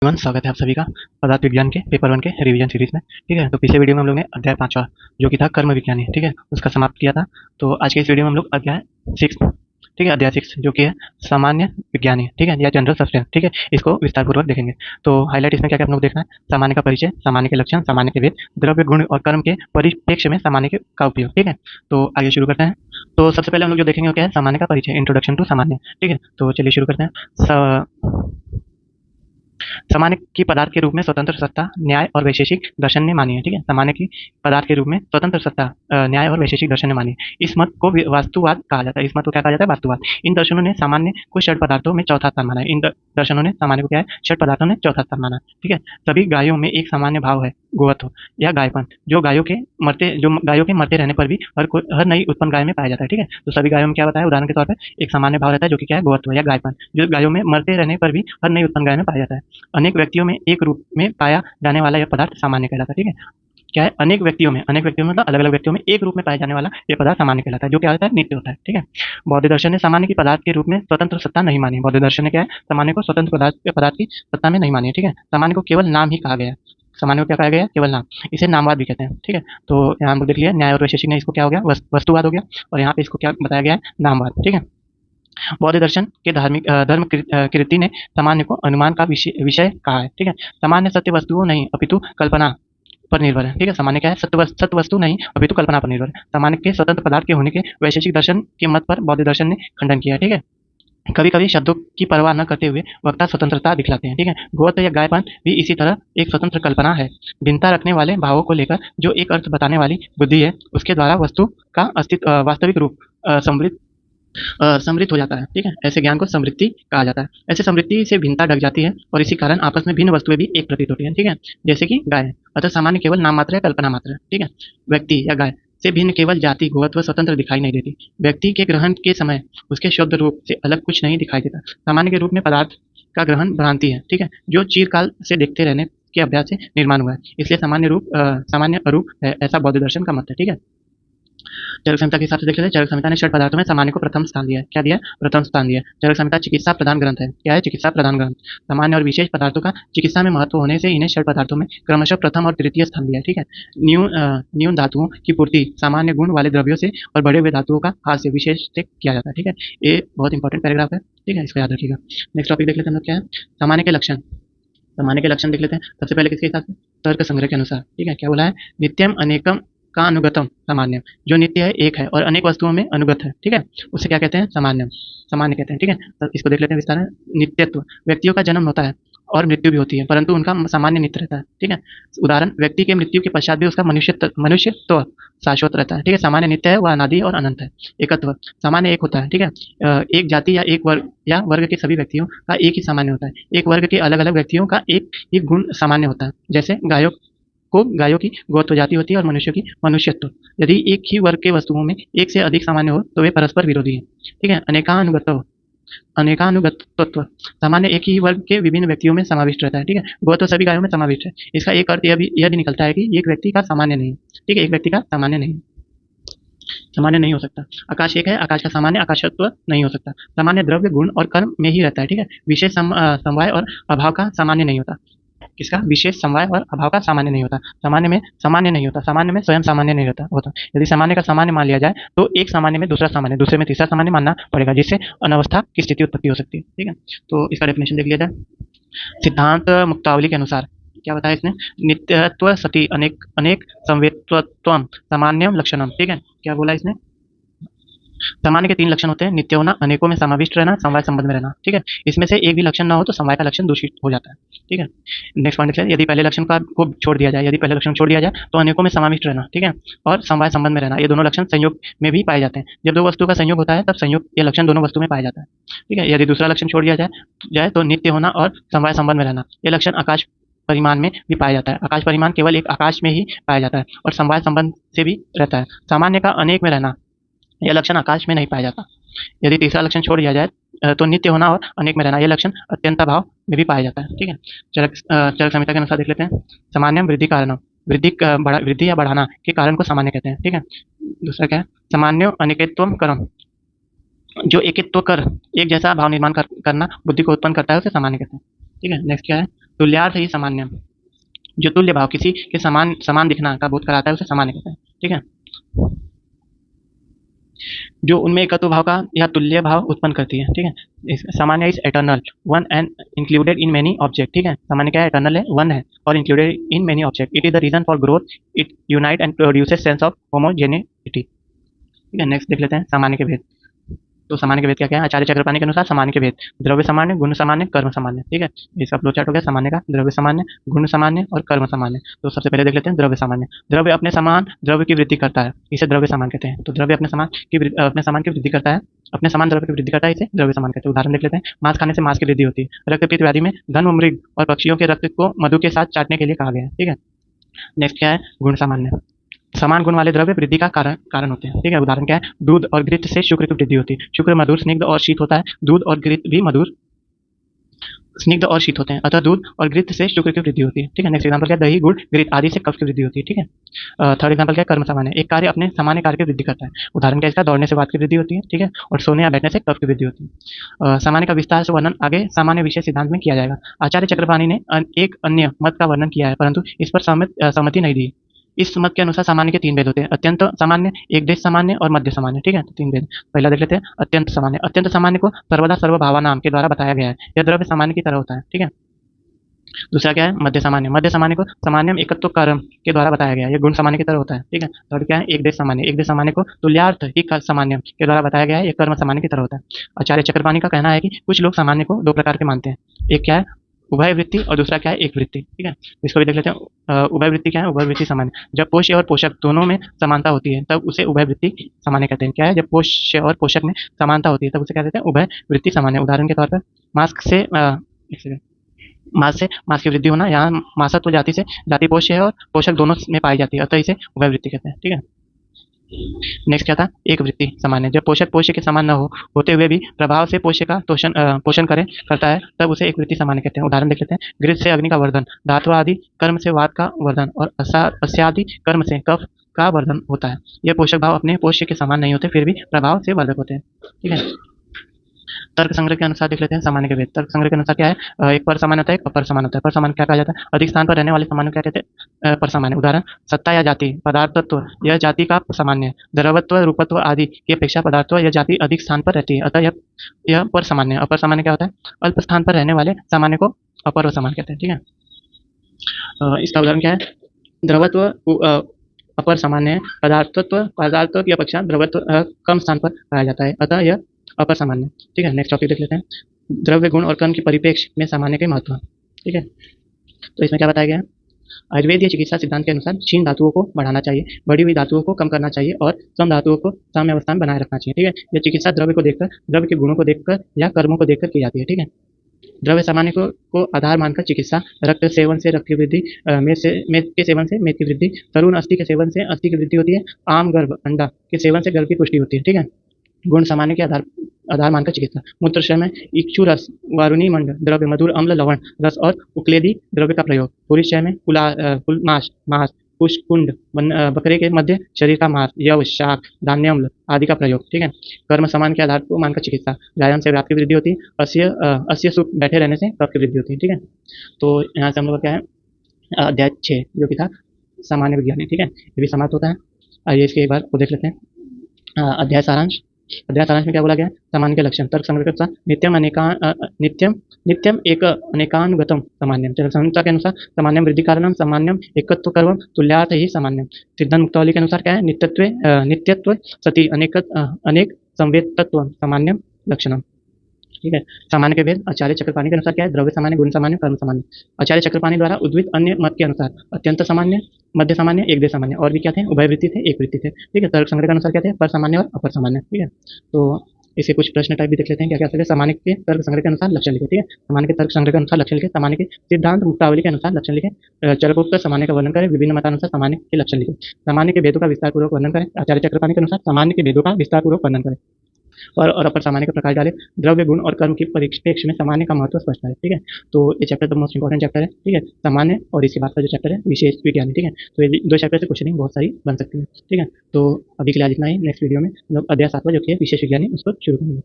स्वागत है आप सभी का पदार्थ विज्ञान के पेपर वन के रिवीजन सीरीज में। ठीक है, तो पिछले वीडियो में हम लोग ने अध्याय 5वां जो कि था कर्म विज्ञानी, ठीक है, उसका समाप्त किया था। तो आज के इस वीडियो में हम लोग अध्याय 6, ठीक है, अध्याय 6 जो कि है सामान्य विज्ञानी, ठीक है, या जनरल सब्सटेंस, ठीक है, इसको विस्तार पूर्वक देखेंगे। तो हाईलाइट इसमें क्या क्या हम लोग देखना है? सामान्य का परिचय, सामान्य के लक्षण, सामान्य के भेद, द्रव्य गुण और कर्म के परिप्रेक्ष्य में सामान्य का उपयोग। ठीक है, तो आगे शुरू करते हैं। तो सबसे पहले हम लोग जो देखेंगे वो क्या है? सामान्य का परिचय, इंट्रोडक्शन टू सामान्य। ठीक है, तो चलिए शुरू करते हैं। सामान्य की पदार्थ के रूप में स्वतंत्र सत्ता, न्याय और वैशेषिक दर्शन ने मानी है। ठीक है, सामान्य की पदार्थ के रूप में स्वतंत्र सत्ता, न्याय और वैशेषिक दर्शन ने मानी है। इस मत को वास्तुवाद कहा जाता है। इस मत को क्या कहा जाता है? वास्तुवाद। इन दर्शनों ने सामान्य को षड पदार्थों में चौथा स्थान माना है। इन दर्शनों ने सामान्य को क्या है? षड पदार्थों में चौथा स्थान माना है। ठीक है, सभी गायों में एक सामान्य भाव है, गोवत्व या गायपन, जो गायों के मरते रहने पर भी हर नई उत्पन्न गाय में पाया जाता है। ठीक है, तो सभी गायों में क्या बताया? उदाहरण के तौर पर एक सामान्य भाव रहता है जो कि क्या है? गोवत्व या गायपन, जो गायों में मरते रहने पर भी हर नई उत्पन्न गाय में पाया जाता है। अनेक व्यक्तियों में एक रूप में पाया जाने वाला यह पदार्थ सामान्य कहलाता है। ठीक है, क्या है? अनेक व्यक्तियों में मतलब अलग अलग व्यक्तियों में एक रूप में पाया जाने वाला यह पदार्थ सामान्य कहलाता है, जो क्या होता है? नित्य होता है। ठीक है, बौद्ध दर्शन ने सामान्य की पदार्थ के रूप में स्वतंत्र सत्ता नहीं मानी। बौद्ध दर्शन ने क्या है? सामान्य को स्वतंत्र पदार्थ की सत्ता में नहीं मानी है। ठीक है, सामान्य को केवल नाम ही कहा गया है। सामान्य को क्या कहा गया है? केवल नाम। इसे नामवाद भी कहते हैं। ठीक है, तो यहाँ हम लोग देख लिया न्याय और वैशेषिक ने इसको क्या हो गया? वस्तुवाद हो गया, और यहाँ पे इसको क्या बताया गया है? नामवाद। ठीक है, बौद्ध दर्शन के धर्म कृति ने सामान्य को अनुमान का विषय कहा है। ठीक है, सामान्य सत्य वस्तुओं नहीं अपितु कल्पना पर निर्भर है। ठीक है, सामान्य क्या है? सत्य वस्तु नहीं अपितु कल्पना पर निर्भर है। सामान्य के स्वतंत्र पदार्थ के होने के वैशेषिक दर्शन के मत पर बौद्ध दर्शन ने खंडन किया है। ठीक है, कभी कभी शब्दों की परवाह न करते हुए वक्ता स्वतंत्रता दिखलाते हैं। ठीक है, गोवत्व या गायपन भी इसी तरह एक स्वतंत्र कल्पना है। भिन्नता रखने वाले भावों को लेकर जो एक अर्थ बताने वाली बुद्धि है, उसके द्वारा वस्तु का अस्तित्व वास्तविक रूप समृद्ध हो जाता है। ठीक है, ऐसे ज्ञान को समृद्धि कहा जाता है। ऐसे समृद्धि से भिन्नता ढक जाती है और इसी कारण आपस में भिन्न वस्तुएं भी एक प्रतीत होती है। ठीक है, जैसे कि गाय। अतः सामान्य केवल नाम मात्र है, कल्पना मात्र है। ठीक है, व्यक्ति या गाय से भिन्न केवल जाति, गोवत्व स्वतंत्र दिखाई नहीं देती। व्यक्ति के ग्रहण के समय उसके शुद्ध रूप से अलग कुछ नहीं दिखाई देता। सामान्य के रूप में पदार्थ का ग्रहण भ्रांति है। ठीक है, जो चिरकाल से देखते रहने के अभ्यास से निर्माण हुआ है, इसलिए सामान्य अरूप है, ऐसा बौद्ध दर्शन का मत है। ठीक है, चरक संहिता के हिसाब से देख लेते हैं। चरक संहिता ने षड पदार्थों में सामान्य को प्रथम स्थान दिया है। क्या दिया है? प्रथम स्थान दिया है। चरक संहिता चिकित्सा प्रधान ग्रंथ है। क्या है? चिकित्सा प्रधान ग्रंथ। सामान्य और विशेष पदार्थों का चिकित्सा में महत्व होने से इन्हें षड पदार्थों में क्रमशः प्रथम और तृतीय स्थान दिया है। ठीक है, न्यून धातुओं की पूर्ति सामान्य गुण वाले द्रव्यों से और बढ़े हुए धातुओं का हाथ से विशेष से किया जाता है। ठीक है, ये बहुत इंपॉर्टेंट पैराग्राफ है। ठीक है, इसको याद रखिएगा। नेक्स्ट टॉपिक देख लेते हैं हम लोग क्या है? सामान्य के लक्षण। सामान्य के लक्षण देख लेते हैं। सबसे पहले किसके हिसाब से? तर्क संग्रह के अनुसार। ठीक है, क्या बोला है? नित्यम अनेकम का अनुगतम सामान्य, जो नित्य है, एक है और अनेक वस्तुओं में अनुगत है। ठीक है, उसे क्या कहते हैं? सामान्य कहते हैं। ठीक है, तो इसको देख लेते हैं विस्तार में। नित्यत्व, व्यक्तियों का जन्म होता है और मृत्यु भी होती है, परंतु उनका सामान्य नित्य रहता है। ठीक है, उदाहरण, व्यक्ति के मृत्यु के पश्चात भी उसका मनुष्यत्व शाश्वत रहता है। ठीक है, सामान्य नित्य है, वह अनादि और अनंत है। एकत्व, सामान्य एक होता है। ठीक है, एक जाति या एक वर्ग के सभी व्यक्तियों का एक ही सामान्य होता है। एक वर्ग के अलग अलग व्यक्तियों का एक ही गुण सामान्य होता है। जैसे गायों की गोत्व जाति होती है और मनुष्यों की मनुष्यत्व। यदि एक ही वर्ग के वस्तुओं में एक से अधिक सामान्य हो तो वे परस्पर विरोधी हैं। ठीक है, अनेकानुगतत्व, सामान्य एक ही वर्ग के विभिन्न व्यक्तियों में समाविष्ट रहता है। ठीक है, गोत्व सभी गायों में समाविष्ट है। इसका एक अर्थ यह भी निकलता है कि एक व्यक्ति का सामान्य नहीं है। ठीक है, एक व्यक्ति का सामान्य नहीं हो सकता। आकाश एक है, आकाश का सामान्य आकाशत्व नहीं हो सकता। सामान्य द्रव्य गुण और कर्म में ही रहता है। ठीक है, विशेष समवाय और अभाव का सामान्य नहीं होता। किसका? विशेष समवाय और अभाव का सामान्य नहीं होता। सामान्य में सामान्य नहीं होता। सामान्य में स्वयं सामान्य नहीं होता। यदि सामान्य का सामान्य मान लिया जाए तो एक सामान्य में दूसरा सामान्य, दूसरे में तीसरा सामान्य मानना पड़ेगा, जिससे अनवस्था की स्थिति उत्पत्ति हो सकती है। ठीक है, तो इसका डेफिनेशन देख लिया जाए। सिद्धांत मुक्तावली के अनुसार क्या बताया इसने? नित्यत्व सति अनेक संवेत्वत्वम सामान्यम लक्षणम। ठीक है, क्या बोला इसने? सामान्य के 3 लक्षण होते हैं: नित्य होना, अनेकों में समाविष्ट रहना, समवाय संबंध में रहना। ठीक है, इसमें से एक भी लक्षण ना हो तो समवाय का लक्षण दूषित हो जाता है। ठीक है, नेक्स्ट पॉइंट है, यदि पहले लक्षण को छोड़ दिया जाए तो अनेकों में समाविष्ट रहना, ठीक है, और समवाय संबंध में रहना, ये दोनों लक्षण संयोग में भी पाए जाते हैं। जब दो वस्तु का संयोग होता है तब संयोग ये लक्षण दोनों वस्तु में पाया जाता है। ठीक है, यदि दूसरा लक्षण छोड़ दिया जाए तो नित्य होना और समवाय संबंध में रहना, ये लक्षण आकाश परिमाण में भी पाया जाता है। आकाश परिमाण केवल एक आकाश में ही पाया जाता है और समवाय संबंध से भी रहता है। सामान्य का अनेक में रहना, यह लक्षण आकाश में नहीं पाया जाता। यदि तीसरा लक्षण छोड़ दिया जाए तो नित्य होना और अनेक में रहना, यह लक्षण अत्यंत भाव में भी पाया जाता है। ठीक है, चरक संहिता के अनुसार देख लेते हैं। सामान्य वृद्धि कारण, वृद्धि या बढ़ाना के कारण को सामान्य कहते हैं। ठीक है, दूसरा क्या है? सामान्य अनिकेत्वम कर्म, जो एकित्व कर एक जैसा भाव निर्माण करना बुद्धि को उत्पन्न करता है, उसे सामान्य कहते हैं। ठीक है, नेक्स्ट क्या है? तुल्यार्थ ही सामान्य, जो तुल्य भाव किसी के समान समान दिखना का बोध कराता है उसे सामान्य कहते हैं। ठीक है, जो उनमें एकत्व भाव का या तुल्य भाव उत्पन्न करती है। ठीक है, सामान्य is eternal one and included in many object. ठीक है, सामान्य क्या है? एटर्नल है, वन है और included in many object. It is the reason for growth, it unite and produces sense of homogeneity. ठीक है, नेक्स्ट देख लेते हैं सामान्य के भेद। तो सामान्य के भेद क्या क्या है? आचार्य चक्रपाणी के अनुसार सामान्य के भेद: द्रव्य सामान्य, गुण सामान्य, कर्म सामान्य। ठीक है, इसका फ्लो चार्ट हो गया सामान्य का। द्रव्य सामान्य, गुण सामान्य और कर्म सामान्य। तो सबसे पहले देख लेते हैं द्रव्य सामान्य। द्रव्य अपने समान द्रव्य की वृद्धि करता है, इसे द्रव्य समान कहते हैं। तो द्रव्य अपने समान की वृद्धि करता है, अपने समान द्रव्य की वृद्धि करता है, इसे द्रव्य समान कहते हैं। उदाहरण देख लेते हैं, मांस खाने से मांस की वृद्धि होती है। रक्तपित्त व्याधि में धन्व मृग और पक्षियों के रक्त को मधु के साथ चाटने के लिए कहा गया है। ठीक है, नेक्स्ट क्या है? गुण सामान्य। समान गुण वाले द्रव्य वृद्धि का कारण होते हैं। ठीक है, उदाहरण क्या है? दूध और घृत से शुक्र की वृद्धि होती है। शुक्र मधुर, स्निग्ध और शीत होता है। दूध और घृत भी मधुर, स्निग्ध और शीत होते हैं, अतः दूध और घृत से शुक्र की वृद्धि होती है। ठीक है, नेक्स्ट एग्जांपल क्या है? दही, गुड़, घृत आदि से कफ की वृद्धि होती है। ठीक है, थर्ड एग्जांपल क्या है? कर्म सामान्य। एक कार्य अपने सामान्य कार्य की वृद्धि करता है। उदाहरण क्या है इसका? दौड़ने से वात की वृद्धि होती है। ठीक है, और सोने या बैठने से कफ की वृद्धि होती है। सामान्य का विस्तार से वर्णन आगे सामान्य विषय सिद्धांत में किया जाएगा। आचार्य चक्रपाणी ने एक अन्य मत का वर्णन किया है, परंतु इस पर सहमति नहीं दी। इस मत के अनुसार सामान्य के तीन भेद होते हैं: अत्यंत सामान्य, एक देश सामान्य और मध्य सामान्य। ठीक है, तो तीन भेद पहला देख लेते हैं। अत्यंत सामान्य। अत्यंत सामान्य को सर्वदा सर्वभावा नाम के द्वारा बताया गया है, यह द्रव्य सामान्य की तरह होता है। ठीक है, दूसरा क्या है? मध्य सामान्य। मध्य सामान्य को सामान्यम एकत्व कर्म के द्वारा बताया गया है, यह गुण सामान्य की तरह होता है। ठीक है, थर्ड क्या है? एक देश सामान्य। एक देश सामान्य को तुल्यार्थ ही सामान्य के द्वारा बताया गया है, यह कर्म सामान्य की तरह होता है। आचार्य चक्रपाणी का कहना है कि कुछ लोग सामान्य को दो प्रकार के मानते हैं, एक क्या है? उभय वृत्ति, और दूसरा क्या है? एक वृत्ति। ठीक है, इसको भी देख लेते हैं। उभय वृत्ति क्या है? उभय वृत्ति सामान्य, जब पोष्य और पोषक दोनों में समानता होती है तब उसे उभय वृत्ति सामान्य कहते हैं। क्या है? जब पोष्य और पोषक में समानता होती है तब उसे क्या कहते हैं? उभय वृत्ति सामान्य। उदाहरण के तौर पर मांस से मांस की वृद्धि होना, यहाँ मांसत्व जाति से जाति पोष्य है और पोषक दोनों में पाई जाती है, अतः इसे उभय वृत्ति कहते हैं। ठीक है, नेक्स्ट क्या था? एक वृत्ति सामान्य। जब पोषक पोष्य के समान न होते हुए भी प्रभाव से पोष्य का पोषण करता है तब उसे एक वृत्ति सामान्य कहते हैं। उदाहरण देख लेते हैं। घृत से अग्नि का वर्धन, धात्व आदि कर्म से वात का वर्धन और अस्यादि कर्म से कफ का वर्धन होता है। यह पोषक भाव अपने पोष्य के समान नहीं होते, फिर भी प्रभाव से वर्धक होते हैं। ठीक है, तर्क संग्रह के अनुसार देख लेते हैं सामान्य के भेद। तर्क संग्रह के अनुसार क्या है? एक पर समान होता है, एक अपर समान होता है। पर समान क्या कहा जाता है? अधिक स्थान पर रहने वाले सामान्य क्या कहते हैं? पर सामान्य। उदाहरण सत्ता या जाति, पदार्थत्व यह जाति का सामान्य है। द्रवत्व, रूपत्व आदि की अपेक्षा पदार्थत्व यह जाति अधिक स्थान पर रहती है, अतः यह पर सामान्य है। अपर सामान्य क्या होता है? अल्प स्थान पर रहने वाले सामान्य को अपर व समान कहते हैं। ठीक है, इसका उदाहरण क्या है? द्रवत्व अपर सामान्य है, पदार्थत्व की अपेक्षा द्रवत्व कम स्थान पर पाया जाता है, अतः यह अपर सामान्य। ठीक है, नेक्स्ट टॉपिक देख लेते हैं। द्रव्य, गुण और कर्म के परिप्रेक्ष्य में सामान्य के महत्व। ठीक है, तो इसमें क्या बताया गया है? आयुर्वेदीय चिकित्सा सिद्धांत के अनुसार क्षीण धातुओं को बढ़ाना चाहिए, बढ़ी हुई धातुओं को कम करना चाहिए और सम धातुओं को साम्य अवस्था में बनाए रखना चाहिए। ठीक है, यह चिकित्सा द्रव्य को देखकर, द्रव्य के गुणों को देखकर या कर्मों को देखकर की जाती है। ठीक है, द्रव्य सामान्य को आधार मानकर चिकित्सा: रक्त सेवन से रक्त की वृद्धि, मेद के सेवन से मेद की वृद्धि, तरुण अस्थि के सेवन से अस्थि की वृद्धि होती है, आम गर्भ अंडा के सेवन से गर्भ की पुष्टि होती है। ठीक है, गुण सामान्य के आधार मानकर चिकित्सा: मूत्रशय में इक्षु रस, वारुणी मंड द्रव्य, मधुर अम्ल लवण रस और उक्लेदी द्रव्य का प्रयोग। पुरुषशय में मांस, पुष्कुंड, बकरे के मध्य शरीर का मांस, यव, शाक, धान्यम्ल आदि का प्रयोग। ठीक है, कर्म समान के आधार को मानकर चिकित्सा: व्यायाम से व्याप की वृद्धि होती है, अस्य सुख बैठे रहने से कफ की वृद्धि होती है। ठीक है, तो यहाँ से हम लोग क्या है? अध्याय 6 जो कि था सामान्य विज्ञान। ठीक है, ये भी समाप्त होता है। आइए इसके एक बार को देख लेते हैं। अध्याय सारांश में क्या बोला गया? सामान्य के लक्षण। तर्क संग्रह के अनुसार नित्यम एक अनेकानुगतम सामान्यम। तर्क संहिता के अनुसार सामान्यम वृद्धि कारणम, सामान्यम एकत्व कर्म, तुल्यार्थ ही सामान्यम। सिद्धांत मुक्तावली के अनुसार क्या है? नित्यत्व सति अनेक संवेदतत्व सामान्यम लक्षणम। ठीक है, सामान्य के भेद। आचार्य चक्रपाणी के अनुसार क्या है? द्रव्य सामान्य, गुण सामान्य, कर्म सामान्य। आचार्य चक्रपाणी द्वारा उद्भित अन्य मत के अनुसार अत्यंत सामान्य, मध्य सामान्य, एक देश सामान्य और भी क्या थे? उभय वृत्ति थे, एक वृत्ति थे। ठीक है, तर्क संग्रह के अनुसार क्या थे? पर सामान्य और अपर सामान्य। ठीक है, तो इसे कुछ प्रश्न टाइप भी देख लेते हैं। क्या क्या सकते? सामान्य के तर्क संग्रह के अनुसार लक्षण लिखे। ठीक है, सामान्य के तर्क संग्रह के अनुसार लक्षण लिखे। सामान्य के सिद्धांत मुक्तावली के अनुसार लक्षण लिखे। चरकोक्त सामान्य का वर्णन करें। विभिन्न मतानुसार सामान्य के लक्षण लिखे। सामान्य के भेदों का विस्तारपूर्वक वर्णन करें। आचार्य चक्रपाणी के अनुसार सामान्य के भेदों का विस्तारपूर्वक वर्णन करें और अपर सामान्य का प्रकाश डाले। द्रव्य, गुण और कर्म के परिप्रेक्ष्य में सामान्य का महत्व स्पष्ट है। ठीक है, तो ये chapter the most important chapter है। ठीक है, सामान्य और इसके बाद का जो चैप्टर है विशेष विज्ञान। ठीक है, तो ये दो चैप्टर से क्वेश्चनिंग बहुत सारी बन सकती है। ठीक है, तो अभी के लिए आज इतना ही। नेक्स्ट वीडियो में हम लोग अध्याय 7 जो कि है विशेष विज्ञानी उसको शुरू करेंगे।